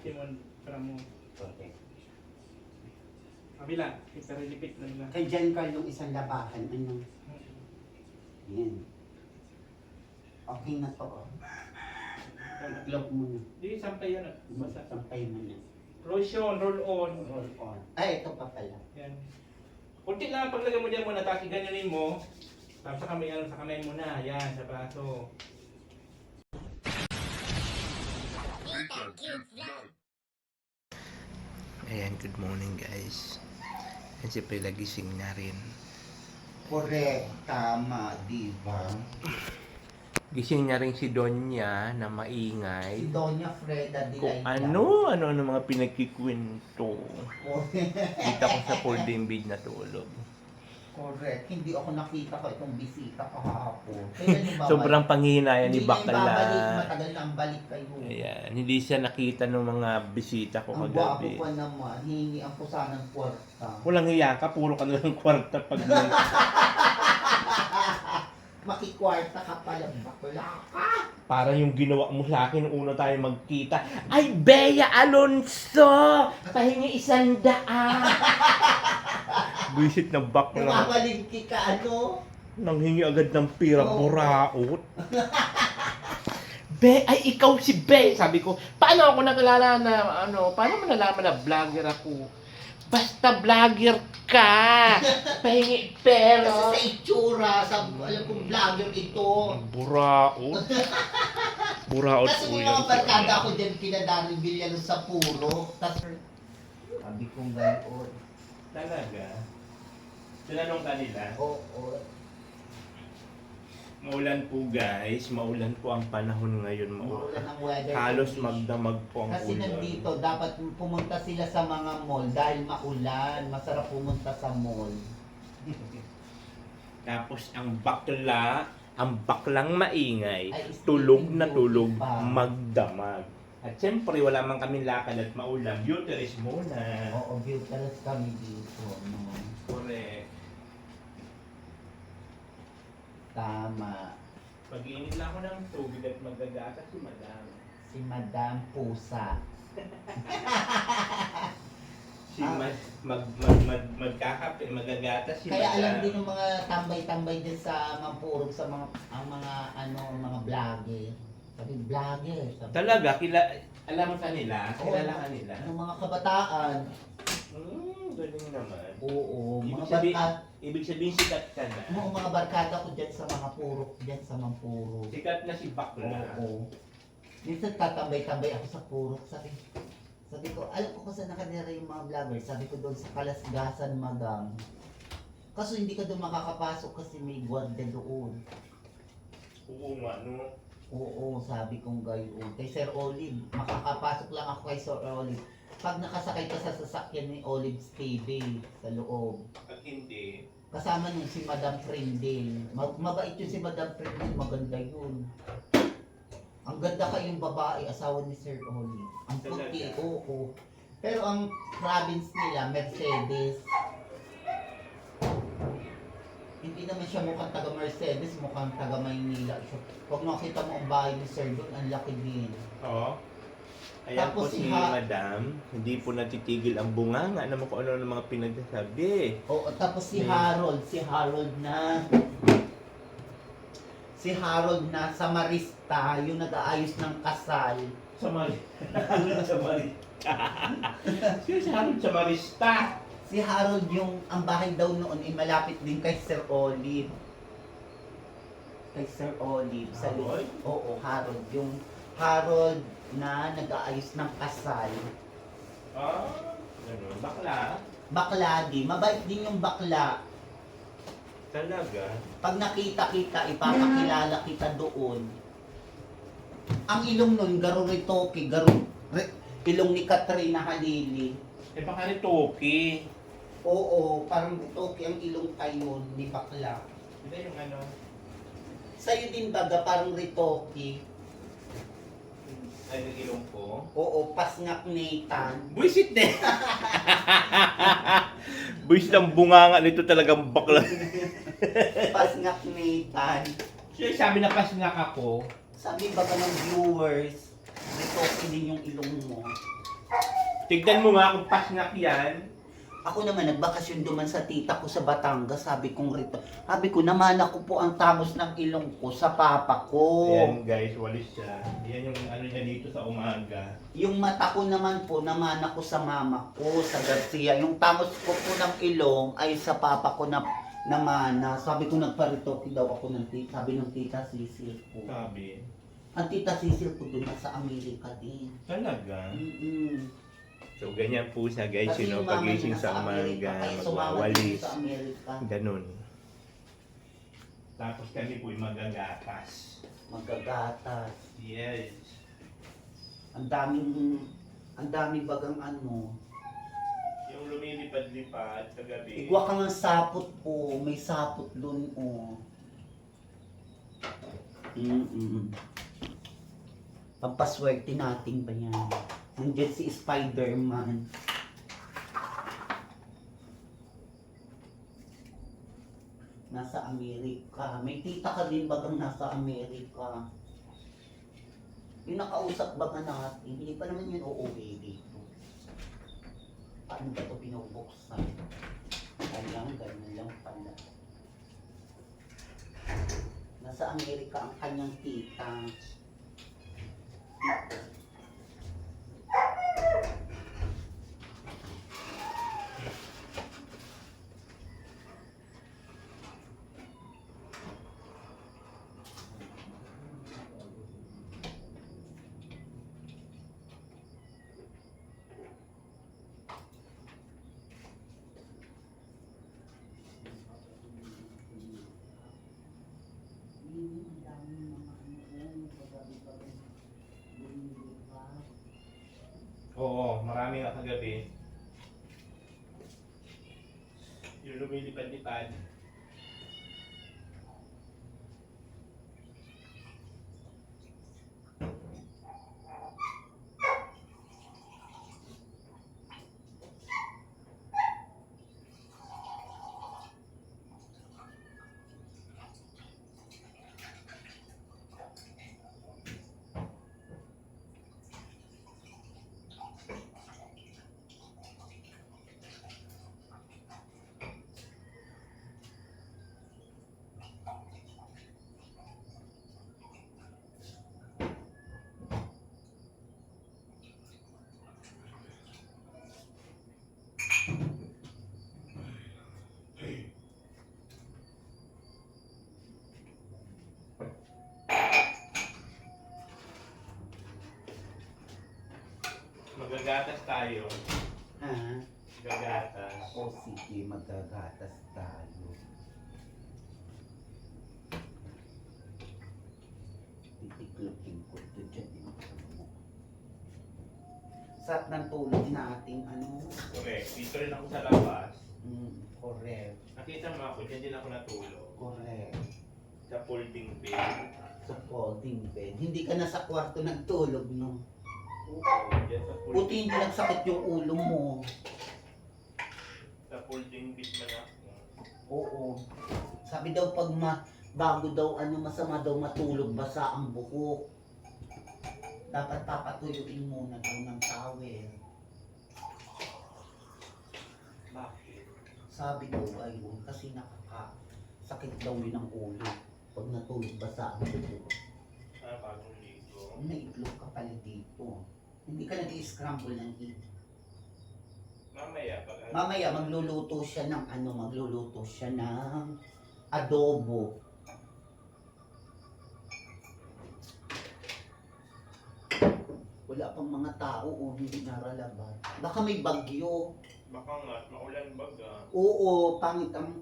Timon, para mo. Okay. Kabila, iparilipit lang lang. Kay Jan Carl yung isang labahan, ano? Yan. Okay na to. Itlog mo na. Di, sampay yan. Basta. Sampay mo na. Lotion, roll on. Roll on. Ay, ito pa pala. Yan. Kunti lang paglagay mo dyan muna, tapos ganyanin mo. Tapos sa kamay mo na. Yan, sa braso. Ayan, good morning guys. Ayan, siyempre lagising na rin. Correct. Tama, diba? Gising na rin si Donya na Si maingay. Doña Freda Kung Dilayla. ano mga pinagkikwento. Correct. Kita ko sa folding bed na tulog. Correct. Hindi ako nakita ko itong bisita kahapon. Kailan yung babalik? Sobrang panghihinayan ni Hindi na yung babalik. Bakla. Matagal na ang balik kayo. Ayan, hindi siya nakita ng mga bisita ko Ang gwapo kagabi. pa naman. Hihingi ang pusa ng kwarta. Walang hiya ka, puro ka na lang kwarta pag Makikwarta ka pala. Bakla ka. Parang yung ginawa mo sa akin nung una tayo magkita. Ay, Bea Alonso! Pahingi 100! Buisit na bakla. Namamalingki ka ano? Nanghingi agad ng pira, Oo. buraot. Be, ay ikaw si Be! Sabi ko, paano ako nakilala na, paano mo nalaman na vlogger ako? Basta vlogger ka! Pahingi Kasi pera! sa itsura, alam kong vlogger ito. Buraot? Buraot Kasi po may yan. mga barkada ako dyan kinadani bilyan sa puro. Tapos, sabi kong gayon. Talaga? Tinanong kanila? Oo. Maulan po guys, maulan po ang panahon ngayon. Maulan ang weather. Halos condition. magdamag po ang Kasi ulan. nandito, dapat pumunta sila sa mga mall dahil maulan. Masarap pumunta sa mall. Tapos ang baklang maingay, Ay, tulog na sleeping tulog, beauty pa. magdamag. At siyempre, wala man kaming lakad at maulan, beauty muna. Oo, beautiful kami dito. No? Correct. Tama. Pag-iinit lang ako ng tubig at magagatas si madam. Si Madam Pusa. Si magkakape, magagatas si Kaya madam. alam din ng mga tambay-tambay din sa Mampurog sa mga vlogger. Sabi vlogger. Sabi, Talaga, alam mo kanila? Kilala kanila? ng mga kabataan. Galing naman. Oo, Ibig mga sabihin- barkada. Ibig sabihin sikat ka na. Mga barkada ko dyan sa mga purok, dyan sa Mampurog. Sikat na si Bakla. Oo. Minsan tatambay-tambay ako sa purok. Sabi ko, alam ko kung saan nakatira yung mga vlogger. Sabi ko doon sa Kalasgasan, madam. Kaso hindi ka doon makakapasok kasi may gwardiya doon. Oo nga, no? Oo, sabi kong gayon. Kay Sir Olive, makakapasok lang ako kay Sir Olive. Pag nakasakay ka sa sasakyan ni Olive's TV sa loob. Pag hindi, Kasama nung si Madam Prindle. Mabait yun si Madam Prindle, maganda yun. Ang ganda kayong babae, asawa ni Sir Olive. Ang puti, Talaga? oo. Pero ang province nila, Mercedes. Hindi naman siya mukhang taga Mercedes, mukhang taga Maynila siya. Pag nakita mo ang bahay ni Sir doon, ang laki din. oo. Ayan Tapos po si si Madam, hindi po natitigil ang bunganga naman kung ano ng mga pinagsasabi. Oo, tapos si May- Harold na sa Marista, yung nag-aayos ng kasal. Sa Marista. Sino si Harold sa Marista? Si Harold ang bahay daw noon ay malapit din kay Sir Olive. Kay Sir Olive. Sa Harold? Oo, Harold. Yung Harold na nag-aayos ng kasal. Ganun. Bakla? Bakla din. Mabait din yung bakla. Talaga? Pag nakita kita, ipapakilala kita doon. Ang ilong nun, Garuritoki, ilong ni Katrina Halili. Eh baka ni Toki. Oo, parang Ritoki ang ilong kayo ni bakla. Hindi yung ano? Sa'yo din baga, parang Ritoki. Ay, nag-ilong ko. Oo, pasngak Nathan. Buisit din! Buisit ang bunganga nito talagang bakla. Pasngak Nathan. Siya sabi na pasngak ako. Sabi baga ng viewers, Ritoki din yung ilong mo. Tignan mo nga kung pasnak yan. Ako naman, nagbakasyon duman sa tita ko sa Batangas. Sabi ko, namana ko po ang tamos ng ilong ko sa papa ko. Ayan guys, walis siya. Yan yung ano niya dito sa umaga. Yung mata ko naman po, namana ko sa mama ko, sa Garcia. Yung tamos ko po ng ilong ay sa papa ko na namana. Sabi ko, nagparitoki daw ako ng tita. Sabi ng tita Cecil ko. Sabi. Ang tita Cecil ko dun sa Amerika din. Talaga? Mm-mm. So ganyan po siya guys, Kasi yung mama pagising niya sa nasa Amerika, umaga, kaya sumama din magwawalis. sa Amerika. Ganun. Tapos kami po yung magagatas. Magagatas. Yes. Ang daming bagang ano. Yung lumilipad-lipad sa gabi. Igwa ka ng sapot po, may sapot dun oh. Pampaswerte natin ba yan? Nandiyan si Spider-Man. Nasa Amerika. May tita ka din bagang nasa Amerika. Yung nakausap baga natin, hindi pa naman yun uuwi dito. Paano ba ito binubuksan? Ganyan lang pala. Nasa Amerika ang kanyang tita. Oo, marami nga kagabi. Yung lumilipad-lipad. Magagatas tayo. Ah, Gagatas. o sige, magagatas tayo. Titiklopin ko ito dyan. Sarap ng tulog natin, ano? Correct. Dito rin ako sa labas. Correct. Nakita mo ako, dyan din ako natulog. Correct. Sa folding bed. Sa folding bed. Hindi ka na sa kwarto nagtulog, no? Oo, dyan sa folding Buti hindi nagsakit yung ulo mo. Sa folding bed man ako. Oo. Sabi daw pag bago daw masama daw matulog, basa ang buhok. Dapat papatuyuin muna daw ng towel. Bakit? Sabi daw ayun, kasi nakakasakit daw yun ang ulo. Pag natulog, basa ang buhok. Bagong ligo. Naitlog ka pala dito. Hindi ka nag-i-scramble ng egg. Mamaya, magluluto siya ng adobo. Wala pang mga tao hindi naralaban. Baka may bagyo. Baka nga, maulan baga. Oo, pangit ang...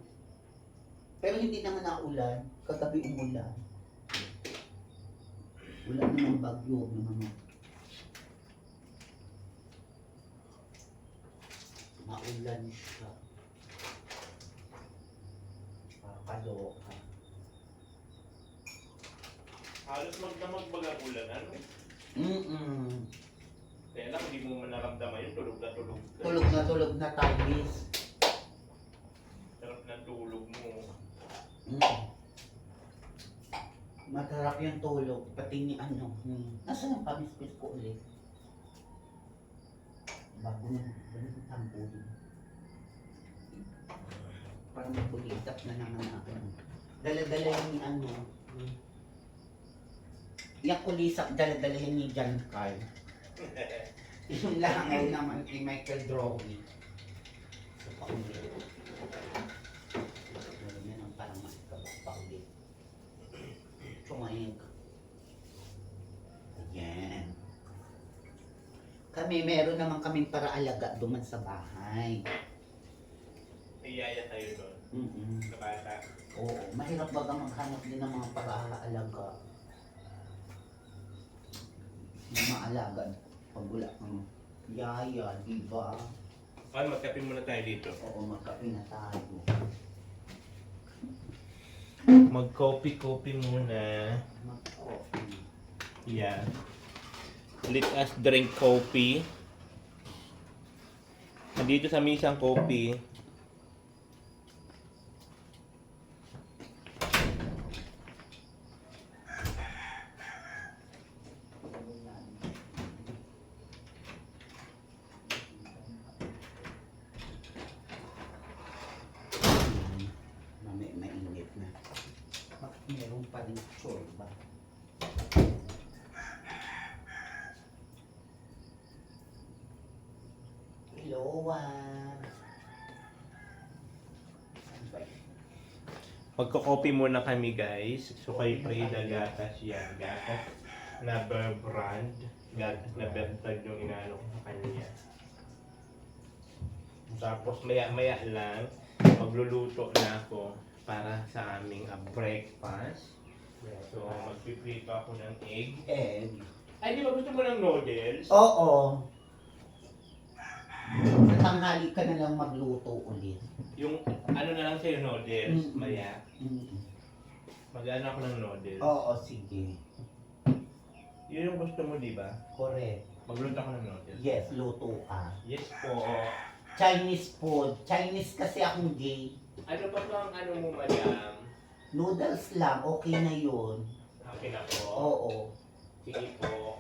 Pero hindi naman naulan. Kagabi umulan. Wala namang bagyo. Maulan siya. Kakaloka. Halos magdamag baga ulan, ano? Kaya lang, hindi mo man naramdaman yun, tulog na tulog. Tulog na tayo. Sarap ng tulog mo. Masarap yung tulog. Pati ni Nasaan ang pamispis ko ulit? Bagong tambol. Parang mapulitak na naman ako. Dala-dala yan ni ano. Yung kulisak, dala-dala yan ni John Carl. Yung langaw naman kay Michael Drawing. So, paulit. Meron yan ang parang paulit. Chumayag. Ayan. Kami, meron naman kaming para-alaga duman sa bahay. Iyaya tayo doon. Sa bata. Oo, mahirap baga maghanap din ng mga para-alaga. Yung mga alaga, pag wala kang yaya, di ba? Okay, magkape muna tayo dito. Oo, magkape na tayo. Mag-coffee muna. Mag-coffee. Yeah. Let us drink coffee. Nandito sa misang coffee. Mainit na. Bakit meron pa rin tsorba? Hello, Magko-coffee muna kami guys. So kay Frida gatas yan. Gatas na Bear brand. Gatas na Bear brand yung inano ko sa kanya. Tapos maya-maya lang, magluluto na ako para sa aming breakfast. So magpiprito ako ng egg. Egg. Ay, di ba gusto mo ng noodles? Oo. Natanghali ka na lang magluto ulit. Yung ano na lang sa'yo noodles, Mm. maya. Mag-ano ako ng noodles. Oo, sige. Yun yung gusto mo, di ba? Correct. Magluto ako ng noodles. Yes, luto ka. Yes po. Chinese food. Chinese kasi akong gay. Ano pa ba ang ano mo, madam? Noodles lang, okay na yun. Akin ako. Oo. Sige po.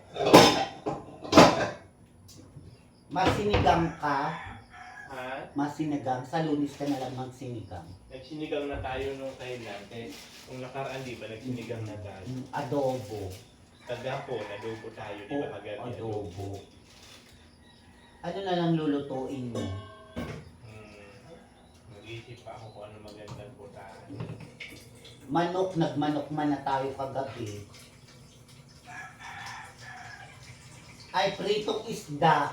Masinigang ka. Ha? Masinigang. Sa Lunis ka na lang magsinigang. Nagsinigang na tayo nung kailan. Kaya kung nakaraan, di ba, nagsinigang na tayo. Adobo. Kagapon, adobo tayo, di ba? Kagabi Adobo. Ano na lang lulutuin mo? Mag-iisip pa ako kung ano magandang putahan. Manok, nagmanok man na tayo kagabi. Ay, pritong isda.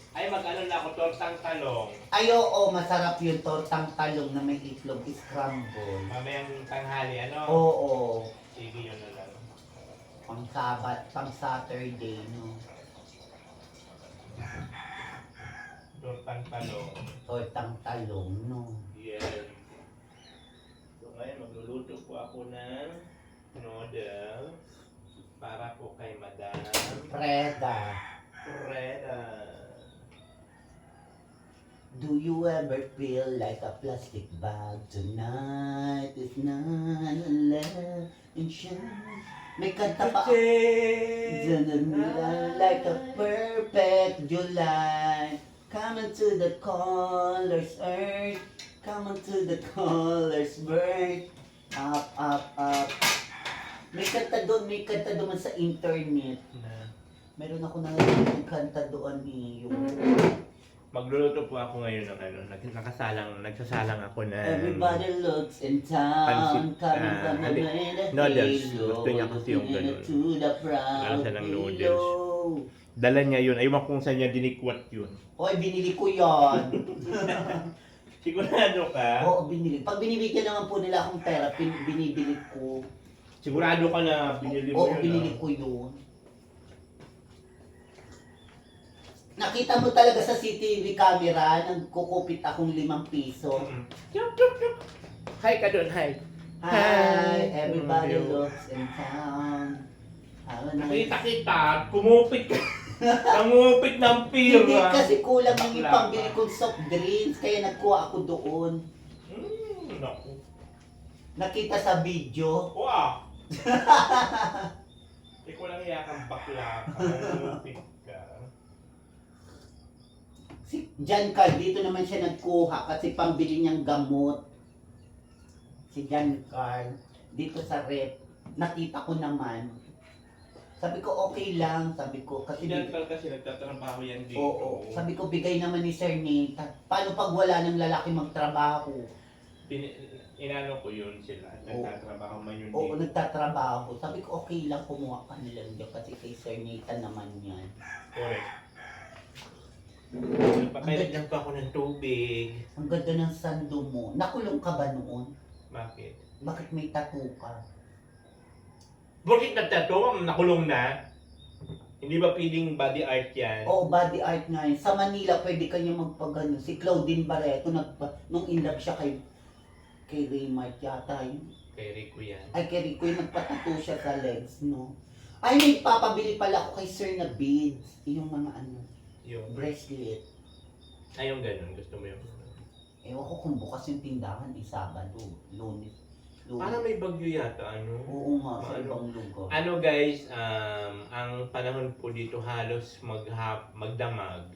Ay, mag-ano na ako, tortang talong. Ay, oo, masarap yung tortang talong na may itlog scramble. Mamayang tanghali, ano? Oo. Sige, yun na lang. Pang Saturday, no? Tortang talong. Tortang talong, no? Yes. So ngayon, magluluto po ako ng noodle para po kay Madam Freda. Freda. Do you ever feel like a plastic bag? Tonight is not left and shine. May kanta pa. Like a perfect July. Coming to the colors earth. Coming to the colors birth. Up, up, up. May kanta doon sa internet. Meron ako nangyayon kanta doon yung Magluluto po ako ngayon ng ano, nagsasalang ako ng everybody looks in town, Pansit, coming from the hindi, way that noodles. they go, Gusto niya kasi yung ganun. to the proud Lasa ng noodles. below. Dala niya yun. Ayun kung saan niya dinikwat yun. Oy, binili ko yon. Sigurado ka? Oo, binili. Pag binibigyan naman po nila akong pera, binibili ko. Sigurado ka na binili mo Oo, yun. binili ko yun. Nakita mo talaga sa CCTV camera, nagkukupit akong 5 piso. Chup, chup, chup. Hi ka doon, hi. Hi, Hi. everybody Hello. looks in town. Have a nice Nakita kita, kumupit ka. Nangupit ng pira. Hindi kasi kulang yung Bakla ipambili ka. kong soft drinks, kaya nagkuha ako doon. Naku. Nakita sa video. Wow. Ikaw lang yakang bakla ka. Nangupit ka. Jan Carl, dito naman siya nagkuha kasi pambili niyang gamot. Si Jan Carl, dito sa rep, nakita ko naman. Sabi ko okay lang, sabi ko kasi Sinantal kasi nagtatrabaho yan dito. oo, sabi ko bigay naman ni Sir Nate. Paano pag wala ng lalaki magtrabaho? Inano ko yun sila. Nagtatrabaho man yun Oo, dito. nagtatrabaho. Sabi ko okay lang kumuha ka nilang dyan kasi kay Sir Nathan naman yan. Correct. Papailit lang pa ako ng tubig. Ang ganda ng sando mo. Nakulong ka ba noon? Bakit? Bakit may tattoo ka? Bakit nagtato? Nakulong na? Hindi ba pwedeng body art yan? Oo, body art nga yun. Sa Manila, pwede kanya magpagano. Si Claudine Barreto, nung in love siya kay Raymart yata yun. Kay Rico yan. Ay, kay Rico yun, nagpatattoo siya sa legs, no? Ay, may papabili pala ako kay Sir na beads. Yung mga ano, Yung, bracelet. ay yung ganun. Gusto mo yung... Ewan ko kung bukas yung tindahan, Sabado, Lunes. Parang may bagyo yata, ano? Oo nga, sa Ano? ibang lugar. Ano guys, ang panahon po dito halos magdamag.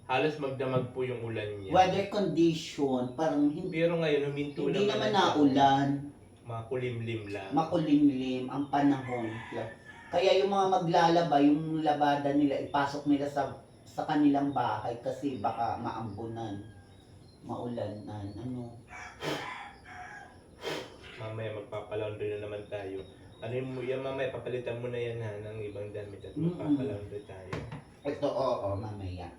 Halos magdamag po yung ulan niya. Weather condition, parang hindi, Pero ngayon, huminto hindi naman siya. naulan. Makulimlim lang. Makulimlim ang panahon. Kaya yung mga maglalaba, yung labada nila, ipasok nila sa kanilang bahay kasi baka maambunan, maulanan, ano. Mamaya magpapalaundry na naman tayo. Ano yung yan mamaya, papalitan mo na yan ha, ng ibang damit at magpapalaundry tayo. Ito, oo, mamaya.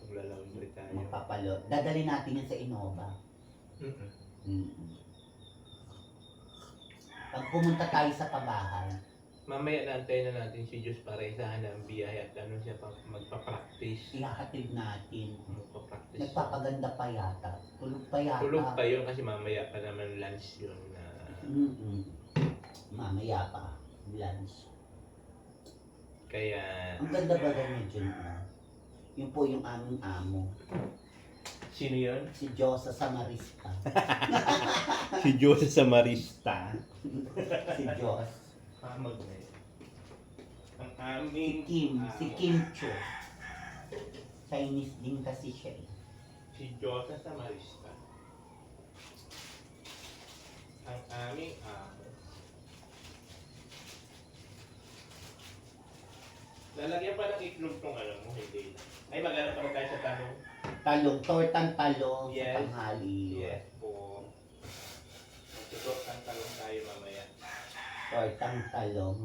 Maglalaundry tayo. Magpapalo. Dadali natin yan sa Innova. Mm-mm. Mm-mm. Pag pumunta tayo sa pabahay, Mamaya naantayin na natin si Diyos para isahan ng biyahe at ano siya magpa-practice. ihahatid natin. Magpa-practice. Nagpapaganda pa yata. Tulog pa yata. Tulog pa yun kasi mamaya pa naman lunch yun na Mm-mm. Mamaya pa. Lunch. kaya Ang ganda ba ganyan dyan? Yun po yung aming amo. sino yun? Si Josa Samarista. Si Diyos sa Marista. Si Jos. Magnet. Ang Si aming Kim. Si Kim Cho. Chinese din kasi siya eh. si Diyos sa Marista. Ang aming amo. Lalagyan pa ng itlog tong ano mo, hindi. Ay, maghanap pa rin tayo sa tanong. Talong. Tortang talong Yes. sa tanghali. Yes po. Magtutok ang talong tayo mamaya. Tortang talong.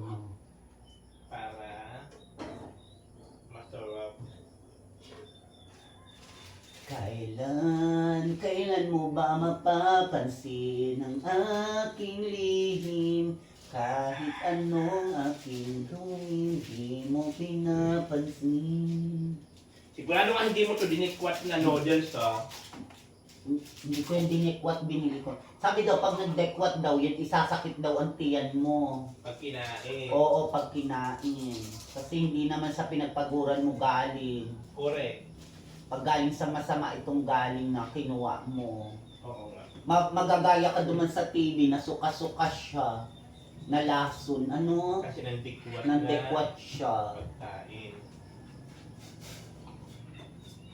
Para masarap. Kailan mo ba mapapansin ang aking lihim? Kahit anong aking gawin, di mo pinapansin. Sigurado ka hindi mo to dinikwat na noodles, ha? Hindi ko yung dinikwat, binili ko. Sabi daw, pag nagdekwat daw, yan isasakit daw ang tiyan mo. Pag kinain. Oo, pag kinain. Kasi hindi naman sa pinagpaguran mo galing. Correct. Pag galing sa masama itong galing na kinuha mo. Oo nga. Magagaya ka duman sa TV na suka-suka siya. Na lason. Ano? Kasi nandikwat Nandekwat siya. pagkain.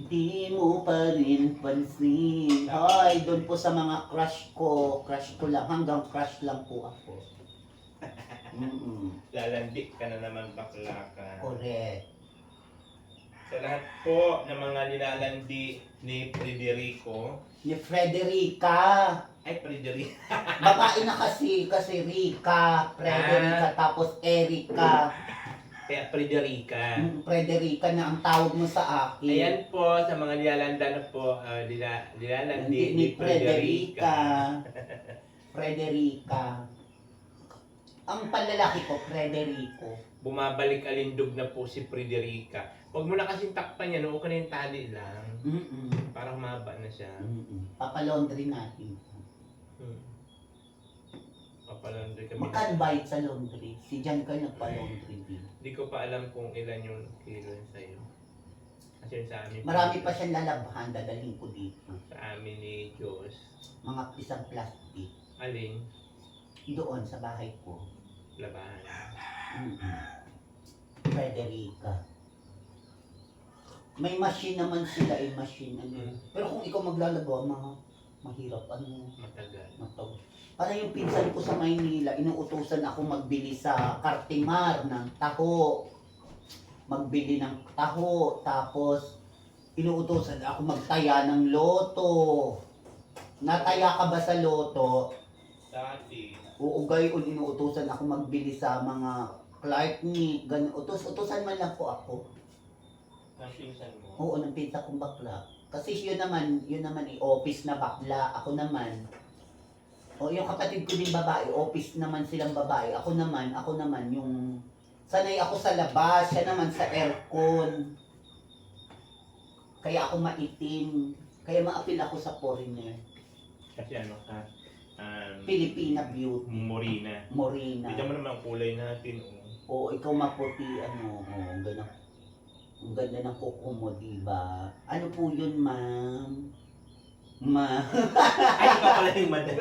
Di mo pa rin pansin. Ay, doon po sa mga crush ko. Crush ko lang. Hanggang crush lang po ako. Lalandik ka na naman, bakla ka. Correct. Sa lahat po ng mga nilalandi ni Federico. Ni Frederica. Ay, Federico. Babae na kasi Rika. Frederica. Tapos Erika. Kaya Federica. Frederica na ang tawag mo sa akin. Ayan po, sa mga nilalanda na po, nilalandi ni Frederica. Federica. Frederica. Ang panlalaki ko, Frederico. Bumabalik alindog na po si Federica. Huwag mo na kasing takpan yan, huwag ka na yung tali lang. Parang mahaba na siya. Papalaundry natin. Papalandry kami. Magkano bayad sa laundry? Si Jan ka nagpa-laundry din. Hindi ko pa alam kung ilan yung kilo sa'yo. Kasi sa amin. Marami pa siyang lalabhan, dadalhin ko dito. Sa amin ni Diyos. Mga pisang plastic. Aling Doon sa bahay ko. labahan. Frederica. May machine naman sila, machine. Ano. Pero kung ikaw maglalagawa, mahirap. Matagal. Matawag. Para yung pinsan ko sa Maynila, inuutusan ako magbili sa Cartimar ng taho. Magbili ng taho. Tapos, inuutusan ako magtaya ng loto. Nataya ka ba sa loto? Dati. Uugay inuutusan ako magbili sa mga Clark Nick. Utusan man lang po ako. Ang pinsan mo. Oo, ng pinsa kong bakla. Kasi yun naman office na bakla. Ako naman. O yung kapatid ko din babae, office naman silang babae. Ako naman yung sanay ako sa labas, siya naman sa aircon. Kaya ako maitim. Kaya maapil ako sa foreigner. Kasi ano ka, Filipina beauty. Morina. Morena. Tignan mo naman ang kulay natin. Oh. O ikaw maputi, ang ganda. Ang ganda ng kuko mo, diba? Ano po yun, ma'am? Ay, ikaw pala yung madam.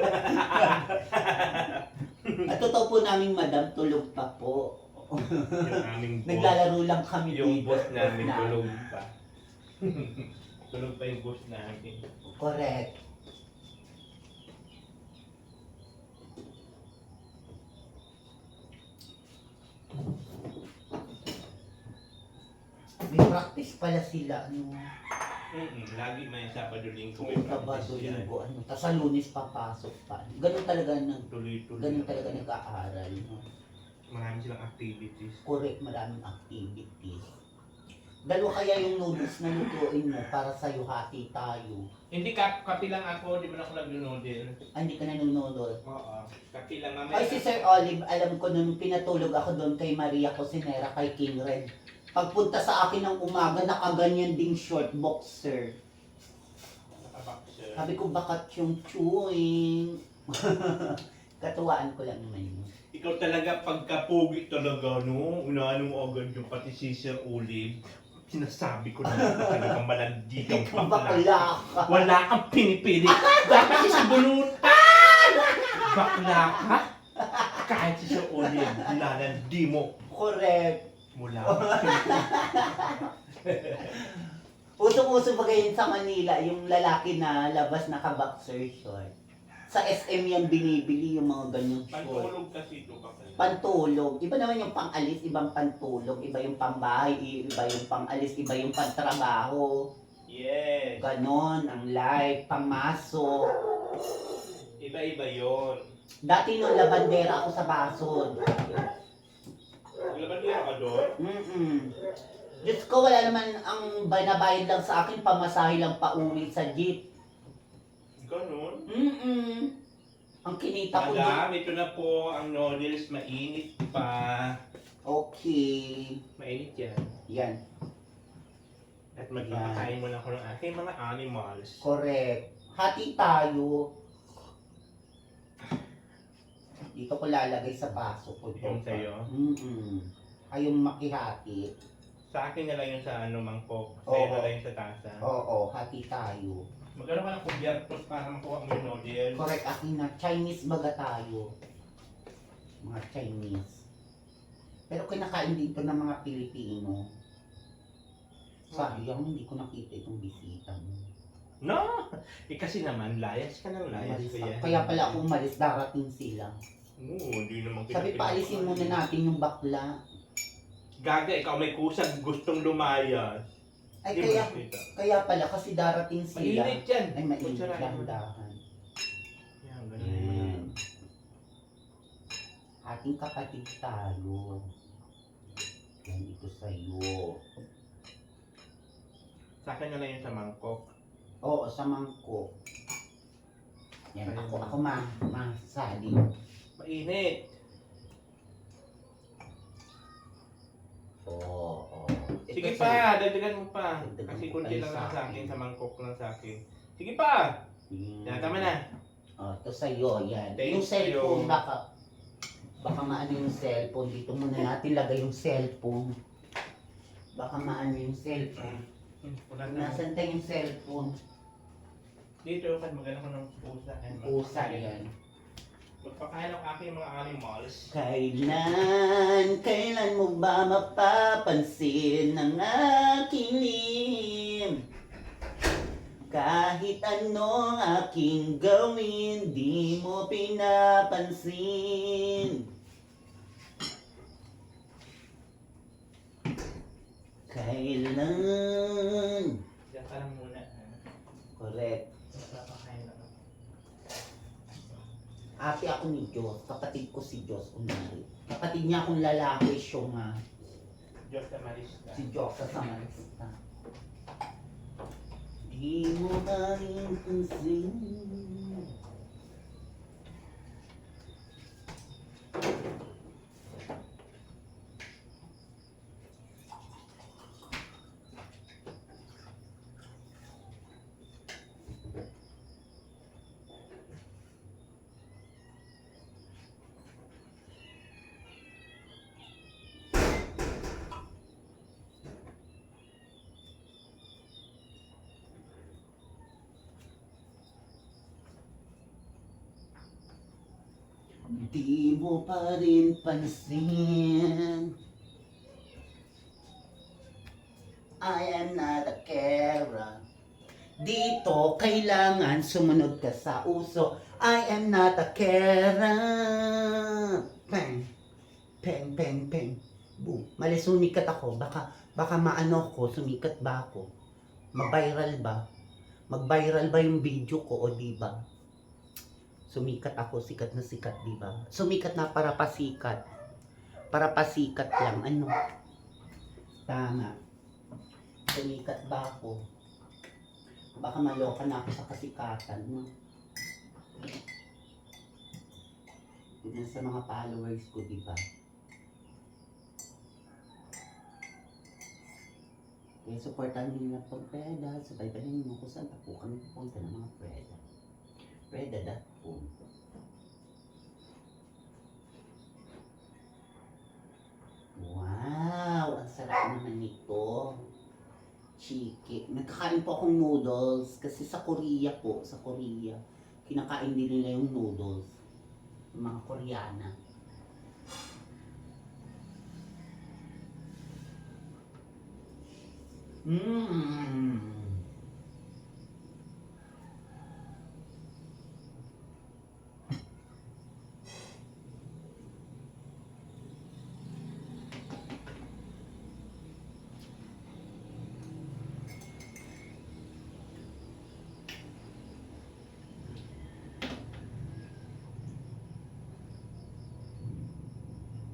At totoo po naming madam, tulog pa po. Yung aming boss. Naglalaro lang kami Yung dito. boss namin tulog pa. Tulog pa yung boss namin. Correct. May practice pala sila, Lagi may Sabado Linggo may Sabado, practice yan. Linggo, tapos sa Lunes papasok pa. Ganun talaga Tuloy-tuloy. nag-aaral. Marami silang activities. Correct, maraming activities. Dalawa kaya yung noodles na lutuin mo para sa'yo, hati tayo. Hindi, kapi lang ako. Di man ako nag-noodle. Hindi ka nanonood. Oo. Kapi lang mamaya. Ay, si Sir Olive, alam ko nung pinatulog ako doon kay Maria Cosinera, kay King Red. Pagpunta sa akin ng umaga, nakaganyan ding short boxer. Nakaboxer. Sabi ko, bakat yung chewing. Katuwaan ko lang naman yun. Ikaw talaga pagkapugi talaga, no? Unahan mo agad yung pati si Sir Olive. Sinasabi ko na talagang malandi kang Ikaw bakla. bakla ka. Wala kang pinipili. Dapat si sa bunutan! Bakla ka? Kahit si Sir Olive, lalandi mo. Correct. Mula kang Usong-uso ba ngayon sa Manila, yung lalaki na labas naka-boxer short. Sa SM yan binibili yung mga ganyang short. pantulog kasi ito kapag. Pantulog. Iba naman yung pang-alis, ibang pantulog. Iba yung pambahay, iba yung pang-alis, iba yung pang-trabaho. Yes. Ganon, ang life, pang-maso. Iba-iba yon. Dati nung labandera ako sa Basod. Labandera ka doon? Diyos ko, wala naman ang binabayad lang sa akin, pamasahe lang pa uwi sa jeep. Ganun. Ang kinita ko Madam, ito na po ang noodles. Mainit pa. Okay. Mainit yan. Yan. At magpapakain mo na ako ng aking mga animals. Correct. Hati tayo. Dito ko lalagay sa baso ko. Yung sa'yo? Ayong makihati. Sa akin na lang yung sa mangkok. Oo. Sa'yo na lang yung sa tasa. Oo, hati tayo. Magkaroon ka ng kubyertos para makuha mo yung noodles. Correct, akin na. Chinese baga tayo. Mga Chinese. Pero kinakain din to ng mga Pilipino. Sayang, hindi ko nakita itong bisita mo. No! Kasi naman, layas ka ng layas. Umalis kaya pala ako umalis, darating sila. Oo, hindi naman Sabi paalisin muna natin yung bakla. Gaga, ikaw may kusag gustong lumayas. Ay Di mo kaya, nakita. kaya pala kasi darating sila. Mainit yan. Ay mainit, Kutsarahin mo. dahan. Yan, ganun mo lang. Ating kapatid tayo. Yan ito sa'yo. Sa akin na lang yung sa mangkok. Oo, sa mangkok. Yan, Ayun. ako masali. Mainit. Oo. Sige pa, dagdagan mo pa. Dagdagan Kasi mo kunti tayo lang sa lang sa akin. akin, sa mangkok lang sa akin. Sige pa! Yan, tama na. Ito sa'yo, yan. Thank Yung cellphone, you. baka maano yung cellphone. Dito muna natin lagay yung cellphone. Baka maano yung cellphone. Wala na. Nasaan tayo yung cellphone? Dito, kan maganda ko ng pusa. Pusa yan. Magpakain ang aking mga animals. Kailan mo ba mapapansin ang aking lihim? Kahit anong aking gawin, di mo pinapansin. Kailan? Diyan ka lang muna. Ha? Correct. Magpapakain lang ako. Ate ako ni Diyos, kapatid ko si Diyos kunwari. Kapatid niya akong lalaki, siya nga. Diyos na Marista. Si Diyos sa Samarista. Di mo ba rin pansin? Di mo pa rin pansin. I am not a carer. Dito kailangan sumunod ka sa uso. I am not a carer. Peng, peng, peng, peng. Boom. Mali, sumikat ako. Baka maano ko, sumikat ba ako? Mag-viral ba? Mag-viral ba yung video ko o di ba? Sumikat ako, sikat na sikat, di ba? Sumikat na para pasikat. Para pasikat lang, ano? Tama. Sumikat ba ako? Baka maloka na ako sa kasikatan, no? Yun sa mga followers ko, di ba? Kaya supportan nyo na pag Preda. Subaybayan nyo kung saan ako kami pupunta ng mga Preda. Preda.com. Wow! Ang sarap naman nito. Chiki. Nagkakain po akong noodles kasi sa Korea po, kinakain din nila yung noodles. Yung mga Koreana. Mmm.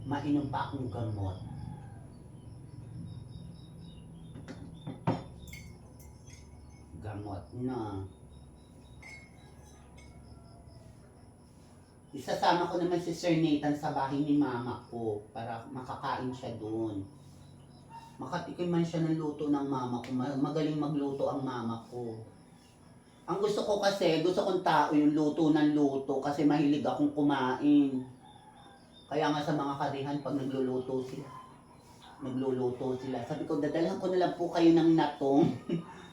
Mainom pa akong gamot. Gamot na. Isasama ko naman si Sir Nathan sa bahay ni mama ko para makakain siya doon. Makatikim man siya ng luto ng mama ko. Magaling magluto ang mama ko. Ang gusto ko kasi, gusto kong tao yung luto ng luto kasi mahilig akong kumain. Kaya nga sa mga karihan pag nagluluto sila. Sabi ko, dadalhan ko na lang po kayo ng natong,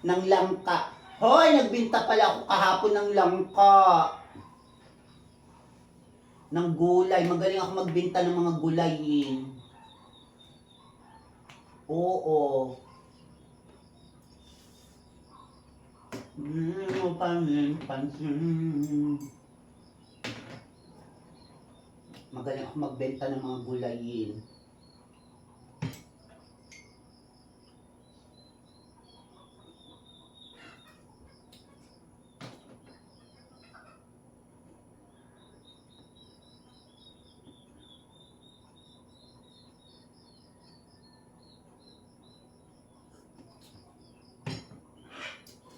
ng langka. Hoy, nagbinta pala ako kahapon ng langka. Ng gulay. Magaling ako magbinta ng mga gulayin. Oo. Pansin. Magaling ako magbenta ng mga gulayin.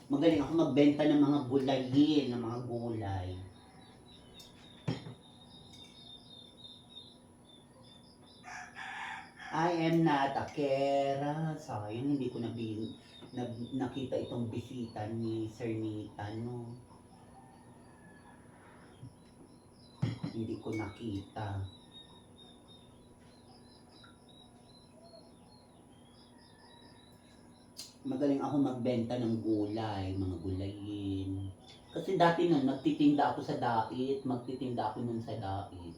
Magaling ako magbenta ng mga gulayin, ng mga gulay. I am not a carer. Sayang, hindi ko nakita itong bisita ni Sir Nathan, no? Hindi ko nakita. Magaling ako magbenta ng gulay, mga gulayin. Kasi dati nun, magtitinda ako sa dait, magtitinda ako nun sa dait.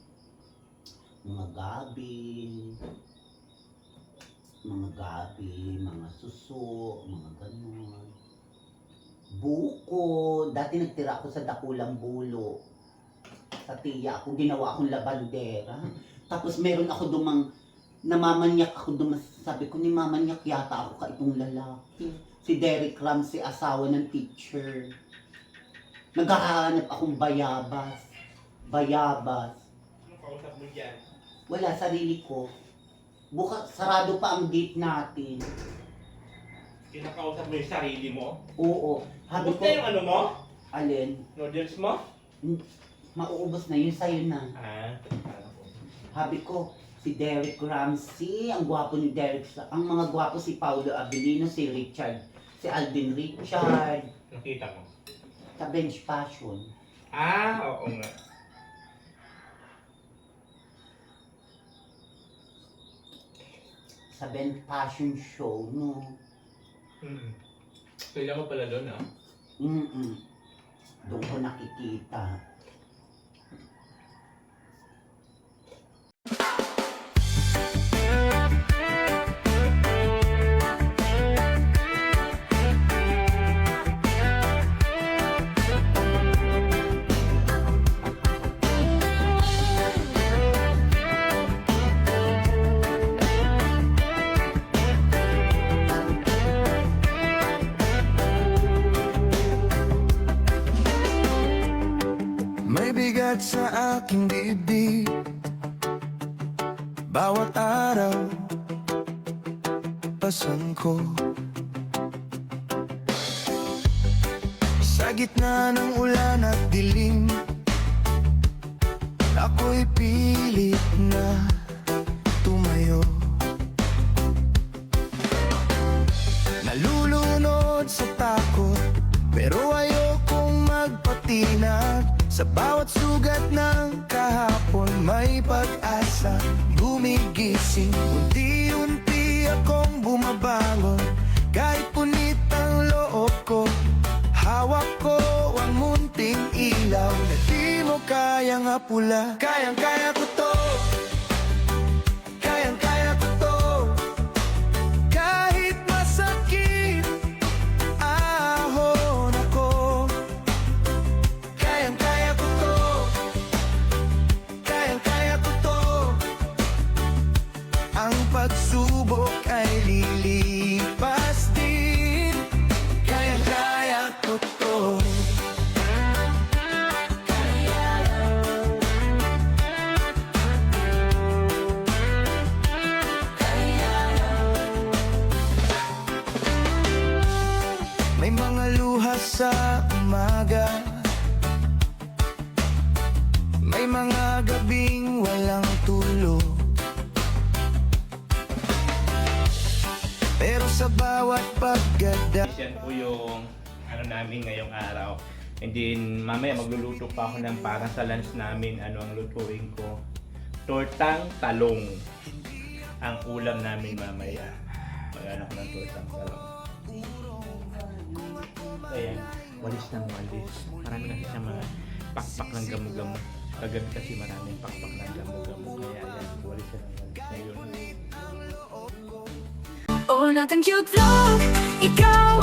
Mga gabi, mga suso, mga ganon. Buko, dati nagtira ako sa Dakulang Bulo. Sa tiya ako, ginawa akong labandera. Tapos meron ako dumang, namamanyak ako dumang, sabi ko ni mamanyak yata ako ka itong lalaki. Si Derek Ramsey, asawa ng teacher. Naghahanap akong bayabas. Ano kausap mo dyan? Wala, sarili ko. Sarado pa ang gate natin. Kinakausap mo yung sarili mo? Oo. Habi Huwag ko, na yung ano mo? alin, Noodles mo? mauubos na yun sa'yo na. Ano po? Habi ko, si Derek Ramsey, ang gwapo ni Derek. Ang mga gwapo si Paulo Abilino, si Richard, si Alvin Richard, Nakita mo? sa Bench Passion. Oo nga. Sa Bench Passion show, no? Kaya mo pala doon, Doon ko nakikita. May bigat sa aking dibdib bawat araw pasan ko sa gitna ng ulan at dilim. Ako'y pilit na tumayo, nalulunod sa takot pero ayokong magpatinag. Sa bawat sugat ng kahapon may pag-asa gumigising. Unti-unti akong bumabangon kahit punit ang loob ko. Hawak ko ang munting ilaw na di mo kayang apula. Kayang-kaya ko to, kayang-kaya ko to. Kahit masakit ahon ako, kayang-kaya ko to, kayang-kaya ko to. Ang pagsubok ay lilipas din, kayang-kaya ko to. May mga luha sa umaga, may mga gabing walang tulog, pero sa bawat paggada Yan po yung ano namin ngayong araw. And then mamaya magluluto pa ako ng para sa lunch namin. Ano ang lutuin ko? Tortang talong. Ang ulam namin mamaya. Magano ko ng tortang talong. Ayan. Walis ng walis. Marami kasi siya mga pakpak ng gamo-gamo. Kagabi kasi maraming pakpak ng gamo-gamo. Kaya yan, walis siya ng walis. Ngayon. Oh, nothing cute vlog, ikaw